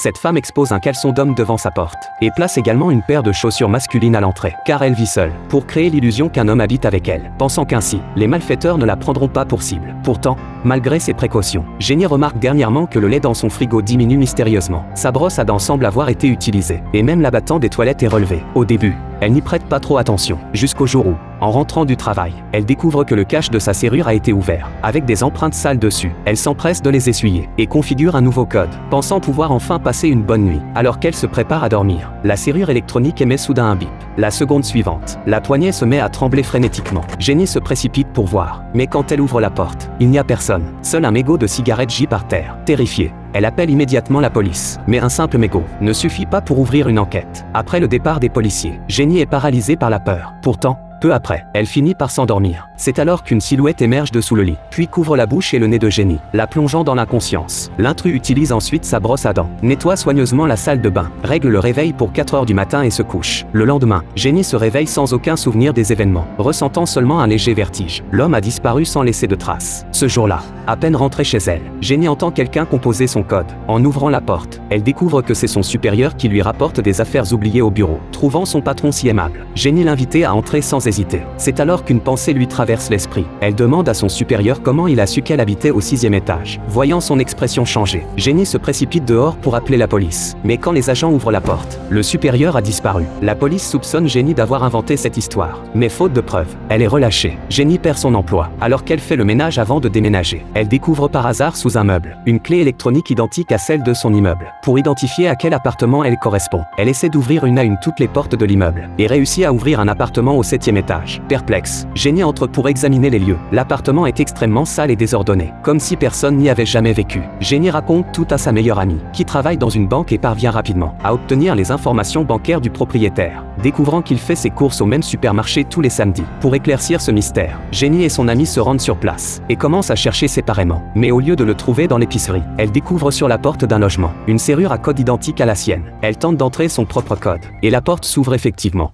Cette femme expose un caleçon d'homme devant sa porte et place également une paire de chaussures masculines à l'entrée, car elle vit seule, pour créer l'illusion qu'un homme habite avec elle, pensant qu'ainsi, les malfaiteurs ne la prendront pas pour cible. Pourtant, malgré ses précautions, Jenny remarque dernièrement que le lait dans son frigo diminue mystérieusement. Sa brosse à dents semble avoir été utilisée, et même l'abattant des toilettes est relevé. Au début, elle n'y prête pas trop attention, jusqu'au jour où, en rentrant du travail, elle découvre que le cache de sa serrure a été ouvert, avec des empreintes sales dessus. Elle s'empresse de les essuyer, et configure un nouveau code, pensant pouvoir enfin passer une bonne nuit. Alors qu'elle se prépare à dormir, la serrure électronique émet soudain un bip. La seconde suivante, la poignée se met à trembler frénétiquement. Jenny se précipite pour voir, mais quand elle ouvre la porte, il n'y a personne. Seul un mégot de cigarette gît par terre. Terrifiée, elle appelle immédiatement la police. Mais un simple mégot ne suffit pas pour ouvrir une enquête. Après le départ des policiers, Jenny est paralysée par la peur. Pourtant, peu après, elle finit par s'endormir. C'est alors qu'une silhouette émerge de sous le lit, puis couvre la bouche et le nez de Jenny, la plongeant dans l'inconscience. L'intrus utilise ensuite sa brosse à dents, nettoie soigneusement la salle de bain, règle le réveil pour 4 heures du matin et se couche. Le lendemain, Jenny se réveille sans aucun souvenir des événements, ressentant seulement un léger vertige. L'homme a disparu sans laisser de traces. Ce jour-là, à peine rentrée chez elle, Jenny entend quelqu'un composer son code. En ouvrant la porte, elle découvre que c'est son supérieur qui lui rapporte des affaires oubliées au bureau. Trouvant son patron si aimable, Jenny l'invitait à entrer sans hésiter. C'est alors qu'une pensée lui traverse l'esprit. Elle demande à son supérieur comment il a su qu'elle habitait au 6e étage. Voyant son expression changer, Jenny se précipite dehors pour appeler la police. Mais quand les agents ouvrent la porte, le supérieur a disparu. La police soupçonne Jenny d'avoir inventé cette histoire. Mais faute de preuves, elle est relâchée. Jenny perd son emploi, alors qu'elle fait le ménage avant de déménager. Elle découvre par hasard sous un meuble une clé électronique identique à celle de son immeuble. Pour identifier à quel appartement elle correspond, elle essaie d'ouvrir une à une toutes les portes de l'immeuble et réussit à ouvrir un appartement au 7e étage. Perplexe, Jenny entre pour examiner les lieux. L'appartement est extrêmement sale et désordonné, comme si personne n'y avait jamais vécu. Jenny raconte tout à sa meilleure amie, qui travaille dans une banque et parvient rapidement à obtenir les informations bancaires du propriétaire, découvrant qu'il fait ses courses au même supermarché tous les samedis. Pour éclaircir ce mystère, Jenny et son amie se rendent sur place et commencent à chercher séparément. Mais au lieu de le trouver dans l'épicerie, elle découvre sur la porte d'un logement une serrure à code identique à la sienne. Elle tente d'entrer son propre code, et la porte s'ouvre effectivement.